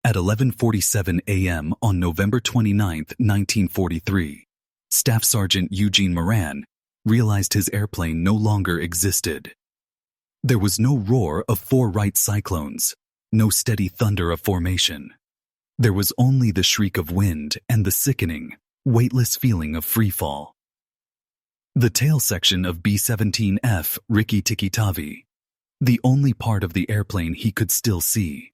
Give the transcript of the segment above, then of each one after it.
At 11:47 a.m. on November 29, 1943, Staff Sergeant Eugene Moran realized his airplane no longer existed. There was no roar of four right cyclones, no steady thunder of formation. There was only the shriek of wind and the sickening, weightless feeling of freefall. The tail section of B-17F Rikki Tikki Tavi, the only part of the airplane he could still see,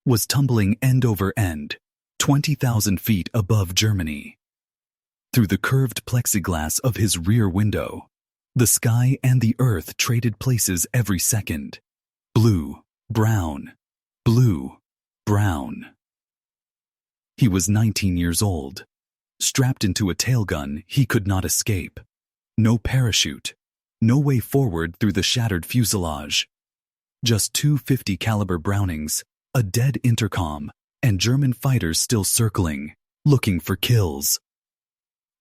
was tumbling end over end, 20,000 feet above Germany. Through the curved plexiglass of his rear window, the sky and the earth traded places every second. Blue, brown, blue, brown. He was 19 years old. Strapped into a tailgun he could not escape. No parachute. No way forward through the shattered fuselage. Just two .50 caliber Brownings, a dead intercom, and German fighters still circling, looking for kills.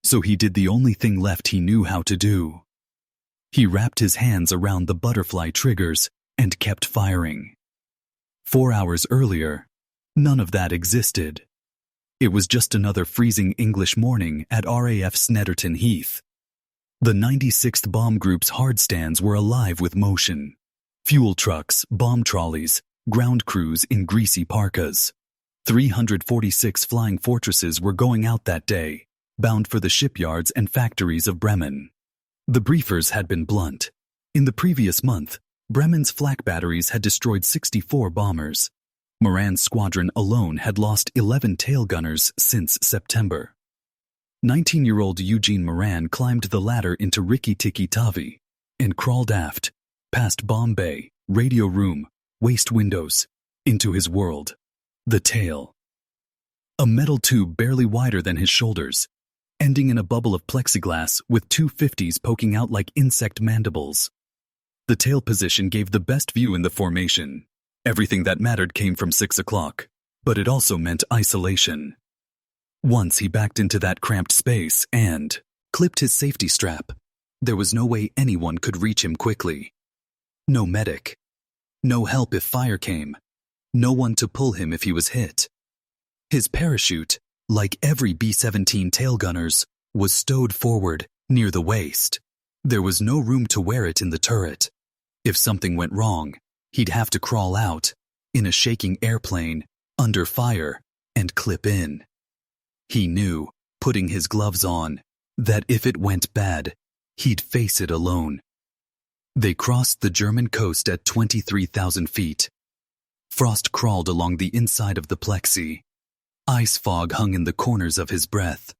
So he did the only thing left he knew how to do. He wrapped his hands around the butterfly triggers and kept firing. 4 hours earlier, none of that existed. It was just another freezing English morning at RAF Snetterton Heath. The 96th Bomb Group's hardstands were alive with motion. Fuel trucks, bomb trolleys, ground crews in greasy parkas. 346 flying fortresses were going out that day, bound for the shipyards and factories of Bremen. The briefers had been blunt. In the previous month, Bremen's Flak batteries had destroyed 64 bombers. Moran's squadron alone had lost 11 tailgunners since September. 19-year-old Eugene Moran climbed the ladder into Rikki Tikki Tavi and crawled aft, past bomb bay, radio room, waist windows, into his world, the tail. A metal tube barely wider than his shoulders, ending in a bubble of plexiglass with two .50s poking out like insect mandibles. The tail position gave the best view in the formation. Everything that mattered came from 6 o'clock, but it also meant isolation. Once he backed into that cramped space and clipped his safety strap, there was no way anyone could reach him quickly. No medic. No help if fire came. No one to pull him if he was hit. His parachute, like every B-17 tailgunner's, was stowed forward, near the waist. There was no room to wear it in the turret. If something went wrong, he'd have to crawl out, in a shaking airplane, under fire, and clip in. He knew, putting his gloves on, that if it went bad, he'd face it alone. They crossed the German coast at 23,000 feet. Frost crawled along the inside of the plexi. Ice fog hung in the corners of his breath.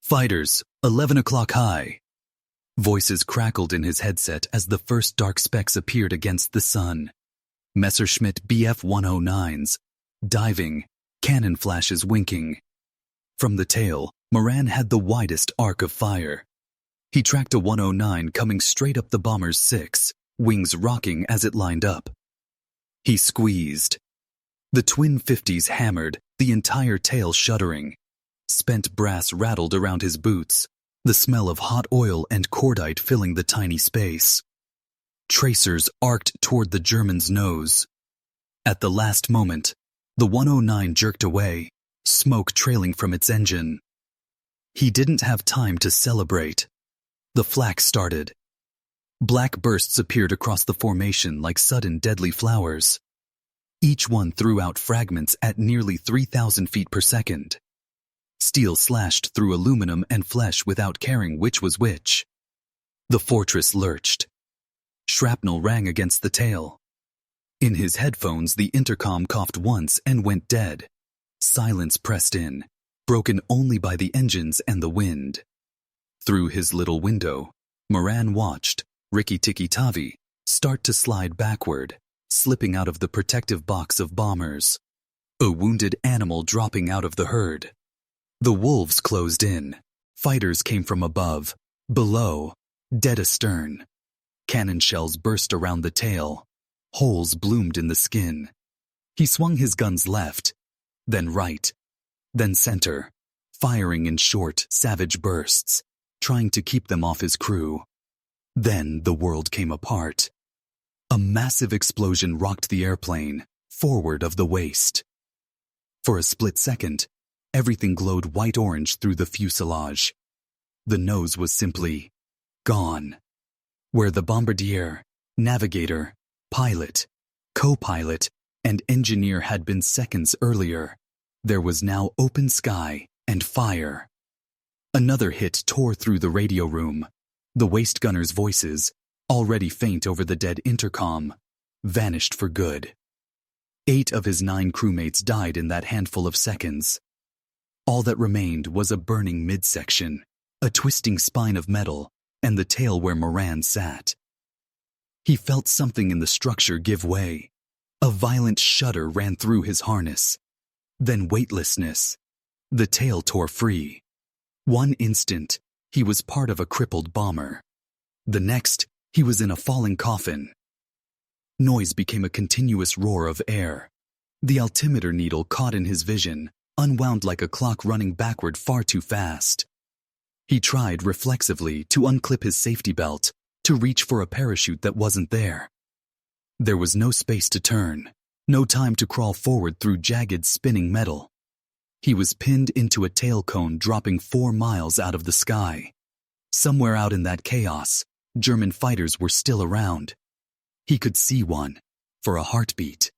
Fighters, 11 o'clock high. Voices crackled in his headset as the first dark specks appeared against the sun. Messerschmitt Bf-109s, diving, cannon flashes winking. From the tail, Moran had the widest arc of fire. He tracked a 109 coming straight up the bomber's 6, wings rocking as it lined up. He squeezed. The twin .50s hammered, the entire tail shuddering. Spent brass rattled around his boots, the smell of hot oil and cordite filling the tiny space. Tracers arced toward the German's nose. At the last moment, the 109 jerked away, smoke trailing from its engine. He didn't have time to celebrate. The flak started. Black bursts appeared across the formation like sudden deadly flowers. Each one threw out fragments at nearly 3,000 feet per second. Steel slashed through aluminum and flesh without caring which was which. The fortress lurched. Shrapnel rang against the tail. In his headphones, the intercom coughed once and went dead. Silence pressed in, broken only by the engines and the wind. Through his little window, Moran watched Rikki Tikki Tavi start to slide backward, slipping out of the protective box of bombers. A wounded animal dropping out of the herd. The wolves closed in. Fighters came from above, below, dead astern. Cannon shells burst around the tail. Holes bloomed in the skin. He swung his guns left, then right, then center, firing in short, savage bursts, trying to keep them off his crew. Then the world came apart. A massive explosion rocked the airplane, forward of the waist. For a split second, everything glowed white-orange through the fuselage. The nose was simply gone. Where the bombardier, navigator, pilot, co-pilot, and engineer had been seconds earlier, there was now open sky and fire. Another hit tore through the radio room. The waist gunners' voices, already faint over the dead intercom, vanished for good. 8 of his 9 crewmates died in that handful of seconds. All that remained was a burning midsection, a twisting spine of metal, and the tail where Moran sat. He felt something in the structure give way. A violent shudder ran through his harness. Then weightlessness. The tail tore free. One instant, he was part of a crippled bomber. The next, he was in a falling coffin. Noise became a continuous roar of air. The altimeter needle caught in his vision, unwound like a clock running backward far too fast. He tried reflexively to unclip his safety belt, to reach for a parachute that wasn't there. There was no space to turn, no time to crawl forward through jagged spinning metal. He was pinned into a tail cone dropping 4 miles out of the sky. Somewhere out in that chaos, German fighters were still around. He could see one, for a heartbeat,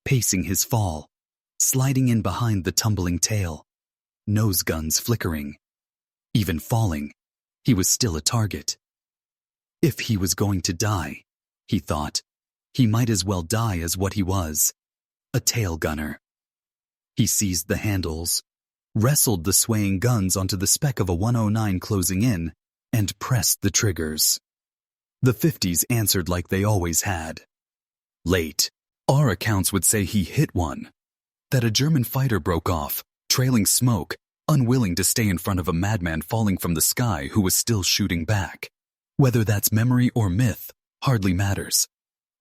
pacing his fall, sliding in behind the tumbling tail, nose guns flickering. Even falling, he was still a target. If he was going to die, he thought, he might as well die as what he was, a tail gunner. He seized the handles, wrestled the swaying guns onto the speck of a 109 closing in, and pressed the triggers. The 50s answered like they always had. Late, our accounts would say he hit one, that a German fighter broke off, trailing smoke, unwilling to stay in front of a madman falling from the sky who was still shooting back. Whether that's memory or myth hardly matters.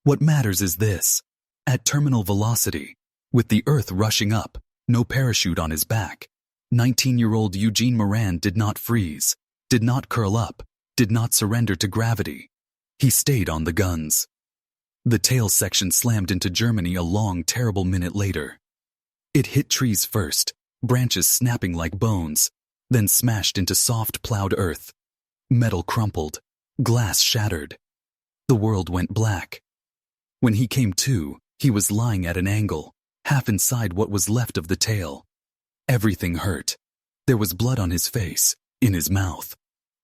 What matters is this: at terminal velocity, with the earth rushing up, no parachute on his back, 19-year-old Eugene Moran did not freeze, did not curl up, did not surrender to gravity. He stayed on the guns. The tail section slammed into Germany a long, terrible minute later. It hit trees first, branches snapping like bones, then smashed into soft plowed earth. Metal crumpled, glass shattered. The world went black. When he came to, he was lying at an angle, half inside what was left of the tail. Everything hurt. There was blood on his face, in his mouth.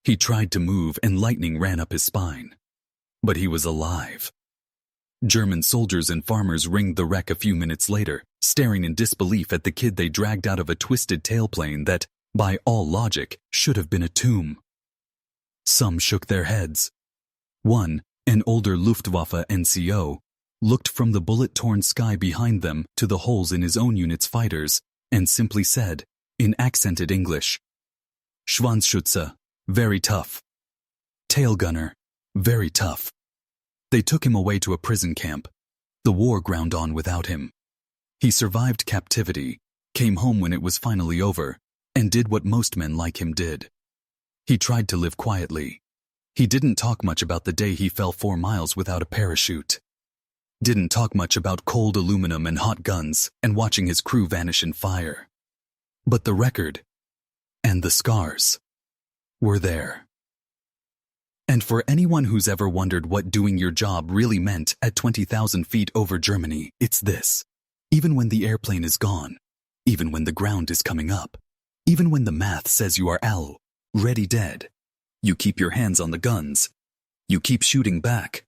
He tried to move and lightning ran up his spine. But he was alive. German soldiers and farmers ringed the wreck a few minutes later, staring in disbelief at the kid they dragged out of a twisted tailplane that, by all logic, should have been a tomb. Some shook their heads. One, an older Luftwaffe NCO, looked from the bullet-torn sky behind them to the holes in his own unit's fighters and simply said, in accented English, "Schwanzschütze, very tough. Tailgunner, very tough." They took him away to a prison camp. The war ground on without him. He survived captivity, came home when it was finally over, and did what most men like him did. He tried to live quietly. He didn't talk much about the day he fell 4 miles without a parachute. Didn't talk much about cold aluminum and hot guns and watching his crew vanish in fire. But the record, and the scars, were there. And for anyone who's ever wondered what doing your job really meant at 20,000 feet over Germany, it's this. Even when the airplane is gone, even when the ground is coming up, even when the math says you are ready dead, you keep your hands on the guns. You keep shooting back.